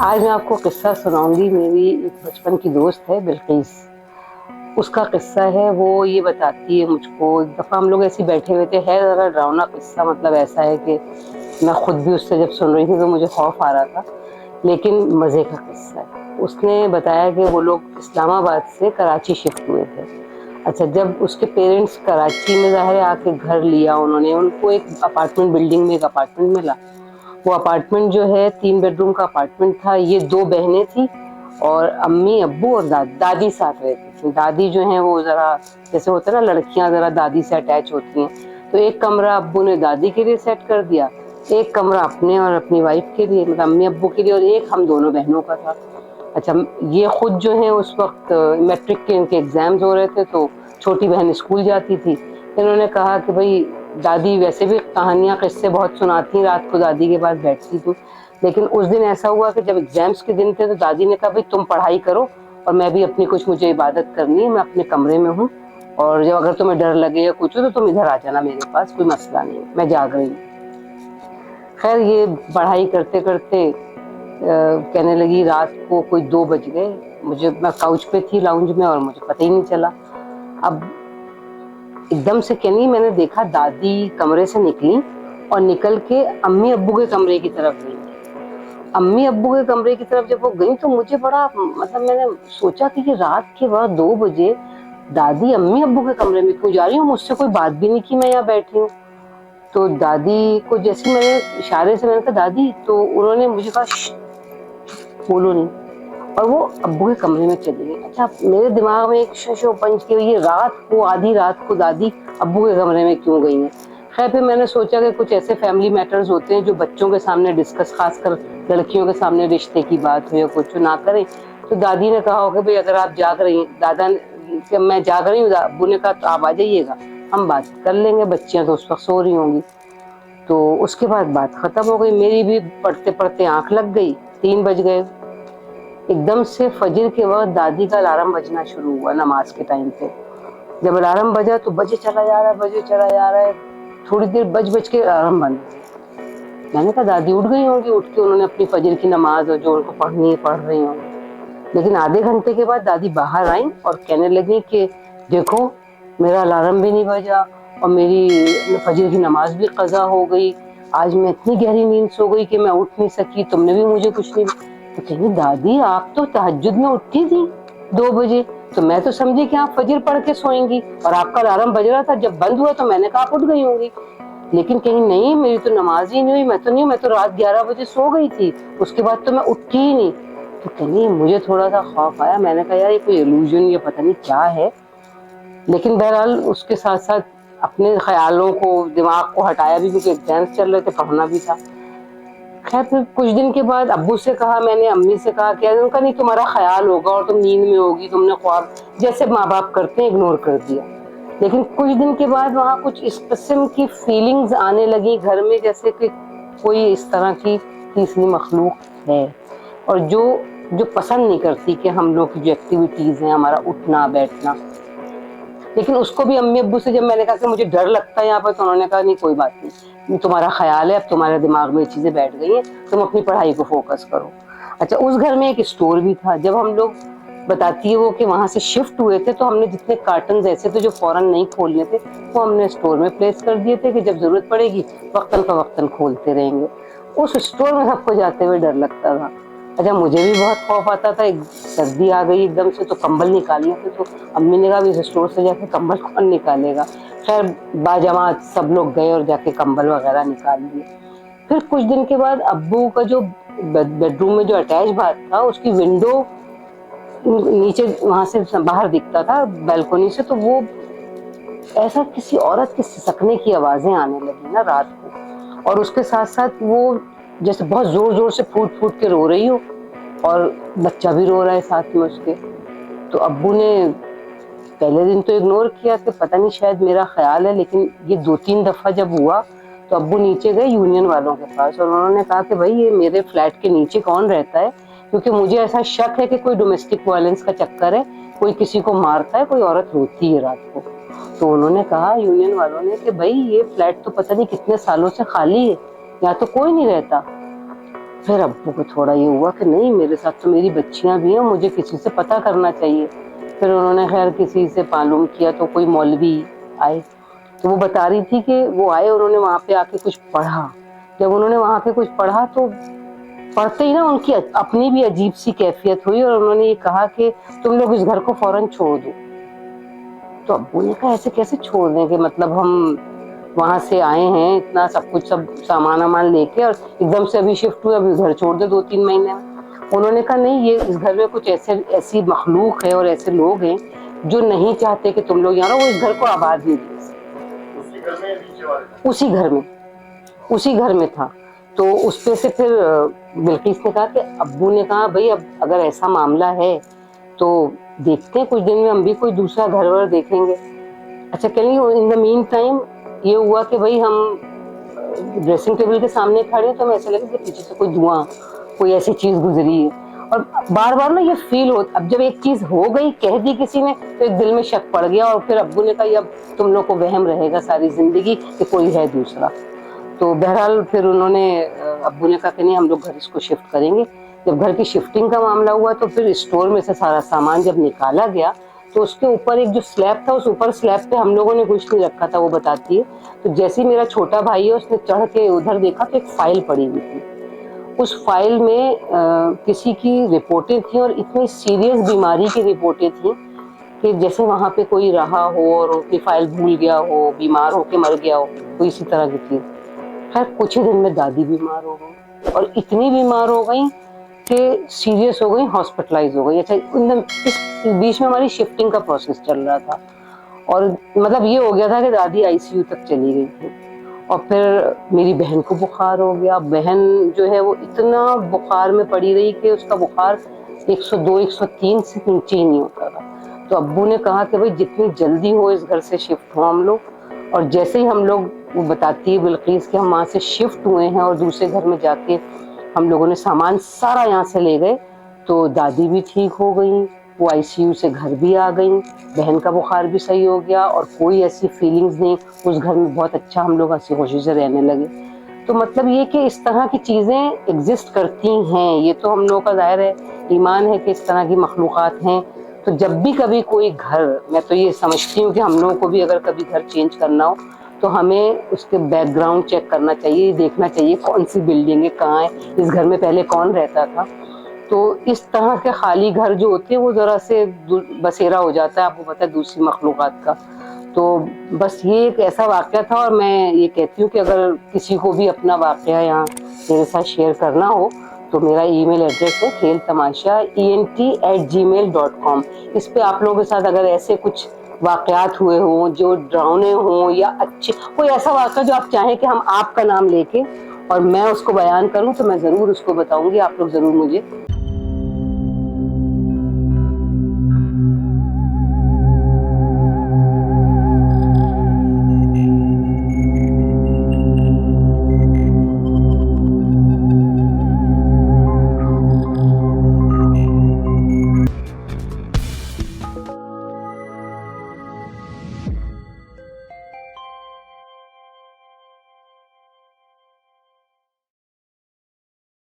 آج میں آپ کو قصہ سناؤں گی. میری ایک بچپن کی دوست ہے بلقیس. اس کا قصہ ہے. وہ یہ بتاتی ہے مجھ کو. ایک دفعہ ہم لوگ ایسے بیٹھے ہوئے تھے. ہے ذرا ڈراؤنا قصہ. مطلب ایسا ہے کہ میں خود بھی اس سے جب سن رہی تھی تو مجھے خوف آ رہا تھا, لیکن مزے کا قصہ ہے. اس نے بتایا کہ وہ لوگ اسلام آباد سے کراچی شفٹ ہوئے تھے. اچھا, جب اس کے پیرنٹس کراچی میں ظاہر آ کے گھر لیا انہوں نے, ان کو ایک اپارٹمنٹ بلڈنگ میں ایک اپارٹمنٹ ملا. وہ اپارٹمنٹ جو ہے 3 بیڈروم کا اپارٹمنٹ تھا. یہ 2 بہنیں تھیں اور امی ابو اور دادی ساتھ رہتی تھی. دادی جو ہیں وہ ذرا جیسے ہوتا ہے نا لڑکیاں ذرا دادی سے اٹیچ ہوتی ہیں, تو ایک کمرہ ابو نے دادی کے لیے سیٹ کر دیا, ایک کمرہ اپنے اور اپنی وائف کے لیے, مطلب امی ابو کے لیے, اور ایک ہم دونوں بہنوں کا تھا. اچھا, یہ خود جو ہیں اس وقت میٹرک کے ان کے ایگزامز ہو رہے تھے, تو چھوٹی بہن اسکول جاتی تھی. انہوں نے کہا کہ بھائی دادی ویسے بھی کہانیاں قصے بہت سناتی ہیں, رات کو دادی کے پاس بیٹھتی تھی, لیکن اس دن ایسا ہوا کہ جب ایگزامس کے دن تھے تو دادی نے کہا بھائی تم پڑھائی کرو اور میں بھی اپنی کچھ مجھے عبادت کرنی ہے, میں اپنے کمرے میں ہوں, اور جب اگر تمہیں ڈر لگے یا کچھ ہو تو تم ادھر آ جانا میرے پاس, کوئی مسئلہ نہیں, میں جاگ رہی ہوں. خیر, یہ پڑھائی کرتے کرتے کہنے لگی رات کو کوئی 2 بج گئے. میں کاؤچ پہ تھی لاؤنج میں اور مجھے پتہ ہی نہیں چلا. اب ایک دم سے کہنی میں نے دیکھا دادی کمرے سے نکلی اور نکل کے امی ابو کے کمرے کی طرف گئی. امی ابو کے کمرے کی طرف جب وہ گئی تو مجھے بڑا مطلب میں نے سوچا کہ یہ رات کے بعد 2 بجے دادی امی ابو کے کمرے میں کیوں جا رہی ہوں, مجھ سے کوئی بات بھی نہیں کی, میں یہاں بیٹھی ہوں. تو دادی کو جیسے میں نے اشارے سے میں نے کہا دادی, تو انہوں نے مجھے کہا بولو نہیں, اور وہ ابو کے کمرے میں چلی گئی. اچھا, میرے دماغ میں ایک ششو پنچ کی یہ رات کو آدھی رات کو دادی ابو کے کمرے میں کیوں گئی ہیں. خیر, پھر میں نے سوچا کہ کچھ ایسے فیملی میٹرز ہوتے ہیں جو بچوں کے سامنے ڈسکس, خاص کر لڑکیوں کے سامنے رشتے کی بات ہو یا کچھ نہ کریں. تو دادی نے کہا ہوگا بھائی اگر آپ جاگ رہی ہیں, دادا کہ میں جاگ رہی ہوں, ابو نے کہا تو آپ آ جائیے گا, ہم بات کر لیں گے, بچیاں تو اس وقت سو رہی ہوں گی. تو اس کے بعد بات ختم ہو گئی. میری بھی پڑھتے پڑھتے آنکھ لگ گئی, 3 بج گئے. ایک دم سے فجر کے وقت دادی کا الارم بجنا شروع ہوا نماز کے ٹائم پہ. جب الارم بجا تو بجے چلا جا رہا ہے, تھوڑی دیر بج کے الارم بند. میں نے کہا دادی اٹھ گئی ہوں گی, اٹھ کے انہوں نے اپنی فجر کی نماز اور جو ان کو پڑھنی ہے پڑھ رہی ہوں. لیکن آدھے گھنٹے کے بعد دادی باہر آئیں اور کہنے لگی کہ دیکھو میرا الارم بھی نہیں بجا اور میری فجر کی نماز بھی قضا ہو گئی. آج میں اتنی گہری نیند سو گئی کہ میں اٹھ نہیں سکی, تم نے بھی مجھے کچھ نہیں. تو کہیں دادی آپ تو تہجد میں اٹھی تھی 2 بجے, تو میں تو سمجھی کہ آپ فجر پڑھ کے سوئیں گی, اور آپ کا الارم بج رہا تھا, جب بند ہوا تو میں نے کہا آپ اٹھ گئی ہوں گی. لیکن کہیں نہیں, میری تو نماز ہی نہیں ہوئی, میں تو رات 11 بجے سو گئی تھی, اس کے بعد تو میں اٹھی ہی نہیں. تو کہیں مجھے تھوڑا سا خوف آیا. میں نے کہا یار یہ کوئی ایلوژن, یہ پتہ نہیں کیا ہے. لیکن بہرحال اس کے ساتھ ساتھ اپنے خیالوں کو, دماغ کو ہٹایا بھی, کیونکہ ایگزامس چل رہے تھے, پڑھنا بھی تھا. خیر, پھر کچھ دن کے بعد ابو سے کہا میں نے, امی سے کہا, کہ ان کا نہیں تمہارا خیال ہوگا اور تم نیند میں ہوگی, تم نے خواب جیسے ماں باپ کرتے ہیں اگنور کر دیا. لیکن کچھ دن کے بعد وہاں کچھ اس قسم کی فیلنگز آنے لگی گھر میں, جیسے کہ کوئی اس طرح کی تیسری مخلوق ہے, اور جو پسند نہیں کرتی کہ ہم لوگ کی جو ایکٹیویٹیز ہیں, ہمارا اٹھنا بیٹھنا. لیکن اس کو بھی امی ابو سے جب میں نے کہا کہ مجھے ڈر لگتا ہے یہاں پر, تو انہوں نے کہا نہیں کوئی بات نہیں, تمہارا خیال ہے, اب تمہارے دماغ میں یہ چیزیں بیٹھ گئی ہیں, تم اپنی پڑھائی کو فوکس کرو. اچھا, اس گھر میں ایک اسٹور بھی تھا. جب ہم لوگ, بتاتی ہے وہ, کہ وہاں سے شفٹ ہوئے تھے تو ہم نے جتنے کارٹنز ایسے تھے جو فوراً نہیں کھولنے تھے, وہ ہم نے اسٹور میں پلیس کر دیے تھے کہ جب ضرورت پڑے گی وقتاً فوقتاً کھولتے رہیں گے. اس اسٹور میں سب کو جاتے ہوئے ڈر لگتا تھا. اچھا, مجھے بھی بہت خوف آتا تھا. سردی آ گئی ایک دم سے, تو کمبل نکالنے تھے, تو امی نے کہا اس اسٹور سے جا کے کمبل کون نکالے گا. خیر, باجماعت سب لوگ گئے اور جا کے کمبل وغیرہ نکال لیے. پھر کچھ دن کے بعد ابو کا جو بیڈ روم میں جو اٹیچ باتھ تھا, اس کی ونڈو نیچے وہاں سے باہر دکھتا تھا بیلکونی سے, تو وہ ایسا کسی عورت کے سسکنے کی آوازیں آنے لگی نا رات کو, اور اس کے ساتھ ساتھ وہ جیسے بہت زور زور سے پھوٹ پھوٹ کے رو رہی ہو, اور بچہ بھی رو رہا ہے ساتھ میں اس کے. تو ابو نے پہلے دن تو اگنور کیا کہ پتہ نہیں شاید میرا خیال ہے, لیکن یہ 2-3 دفعہ جب ہوا تو ابو نیچے گئے یونین والوں کے پاس, اور انہوں نے کہا کہ بھائی یہ میرے فلیٹ کے نیچے کون رہتا ہے, کیونکہ مجھے ایسا شک ہے کہ کوئی ڈومیسٹک وائلنس کا چکر ہے, کوئی کسی کو مارتا ہے, کوئی عورت روتی ہے رات کو. تو انہوں نے کہا یونین والوں نے کہ بھائی یہ فلیٹ تو پتہ نہیں کتنے سالوں سے خالی ہے, یہاں تو کوئی نہیں رہتا. پھر ابو کو تھوڑا یہ ہوا کہ نہیں میرے ساتھ تو میری بچیاں بھی ہیں, مجھے کسی سے پتہ کرنا چاہیے. پھر انہوں نے خیر کسی سے معلوم کیا تو کوئی مولوی آئے, تو وہ بتا رہی تھی کہ وہ آئے, انہوں نے وہاں پہ آ کے کچھ پڑھا. جب انہوں نے وہاں پہ کچھ پڑھا تو پڑھتے ہی نا ان کی اپنی بھی عجیب سی کیفیت ہوئی, اور انہوں نے یہ کہا کہ تم لوگ اس گھر کو فوراً چھوڑ دو. تو ابو نے کہا ایسے کیسے چھوڑ دیں, کہ مطلب ہم وہاں سے آئے ہیں اتنا سب کچھ سب سامان وامان لے کے, اور ایک دم سے ابھی شفٹ ہوئے, ابھی گھر چھوڑ دے 2-3 مہینے میں. انہوں نے کہا نہیں, یہ اس گھر میں کچھ ایسی مخلوق ہے اور ایسے لوگ ہیں جو نہیں چاہتے کہ تم لوگ یہاں رہو, وہ اس گھر کو آباد نہیں دیں. اسی گھر میں تھا. تو اس پہ سے پھر بلقیس نے کہا کہ ابو نے کہا بھائی اب اگر ایسا معاملہ ہے تو دیکھتے ہیں, کچھ دن میں ہم بھی کوئی دوسرا گھر ور دیکھیں گے. اچھا کہیں ان دا مین ٹائم یہ ہوا کہ بھائی ہم ڈریسنگ ٹیبل کے سامنے کھڑے, تو ہمیں ایسا لگا کہ پیچھے سے کوئی دھواں, کوئی ایسی چیز گزری ہے. اور بار بار نا یہ فیل ہوتا, اب جب ایک چیز ہو گئی کہہ دی کسی نے تو ایک دل میں شک پڑ گیا, اور پھر ابو نے کہا اب تم لوگ کو وہم رہے گا ساری زندگی کہ کوئی ہے دوسرا. تو بہرحال پھر انہوں نے ابو نے کہا کہ نہیں ہم لوگ گھر اس کو شفٹ کریں گے. جب گھر کی شفٹنگ کا معاملہ ہوا تو پھر اسٹور میں سے سارا سامان جب نکالا گیا تو اس کے اوپر ایک جو سلیب تھا, اس اوپر سلیب پہ ہم لوگوں نے کچھ نہیں رکھا تھا, وہ بتاتی ہے. تو جیسے میرا چھوٹا بھائی ہے اس نے چڑھ کے ادھر دیکھا تو ایک فائل پڑی ہوئی تھی. اس فائل میں کسی کی رپورٹیں تھیں, اور اتنی سیریس بیماری کی رپورٹیں تھیں کہ جیسے وہاں پہ کوئی رہا ہو اور اپنی فائل بھول گیا ہو, بیمار ہو کے مر گیا ہو, کوئی اسی طرح کی چیز. خیر کچھ ہی دن میں دادی بیمار ہو گئی, اور اتنی بیمار ہو گئی کہ سیریس ہو گئی, ہاسپٹلائز ہو گئی. اچھا اس بیچ میں ہماری شفٹنگ کا پروسیس چل رہا تھا, اور مطلب یہ ہو گیا تھا کہ دادی ICU تک چلی گئی تھی. اور پھر میری بہن کو بخار ہو گیا. بہن جو ہے وہ اتنا بخار میں پڑی رہی کہ اس کا بخار 102-103 سے نیچے ہی نہیں ہوتا تھا. تو ابو نے کہا کہ بھائی جتنی جلدی ہو اس گھر سے شفٹ ہو ہم لوگ. اور جیسے ہی ہم لوگ, وہ بتاتی ہے بلقیس کہ ہم وہاں سے شفٹ ہوئے ہیں اور دوسرے گھر میں جا کے ہم لوگوں نے سامان سارا یہاں سے لے گئے, تو دادی بھی ٹھیک ہو گئی, وہ ICU سے گھر بھی آ گئیں, بہن کا بخار بھی صحیح ہو گیا, اور کوئی ایسی فیلنگز نہیں. اس گھر میں بہت اچھا ہم لوگ ہنسی خوشی سے رہنے لگے. تو مطلب یہ کہ اس طرح کی چیزیں ایگزسٹ کرتی ہیں, یہ تو ہم لوگوں کا ظاہر ہے ایمان ہے کہ اس طرح کی مخلوقات ہیں. تو جب بھی کبھی کوئی گھر, میں تو یہ سمجھتی ہوں کہ ہم لوگوں کو بھی اگر کبھی گھر چینج کرنا ہو تو ہمیں اس کے بیک گراؤنڈ چیک کرنا چاہیے, دیکھنا چاہیے کون سی بلڈنگ ہے, کہاں ہے, اس گھر میں پہلے کون رہتا تھا. تو اس طرح کے خالی گھر جو ہوتے ہیں وہ ذرا سے بسیرا ہو جاتا ہے, آپ کو پتہ ہے, دوسری مخلوقات کا. تو بس یہ ایک ایسا واقعہ تھا, اور میں یہ کہتی ہوں کہ اگر کسی کو بھی اپنا واقعہ یہاں میرے ساتھ شیئر کرنا ہو تو میرا email ایڈریس ہے kheltamasha@gmail.com. اس پہ آپ لوگوں کے ساتھ اگر ایسے کچھ واقعات ہوئے ہوں جو ڈراؤنے ہوں, یا اچھے کوئی ایسا واقعہ جو آپ چاہیں کہ ہم آپ کا نام لے کے اور میں اس کو بیان کروں, تو میں ضرور اس کو بتاؤں گی. آپ لوگ ضرور مجھے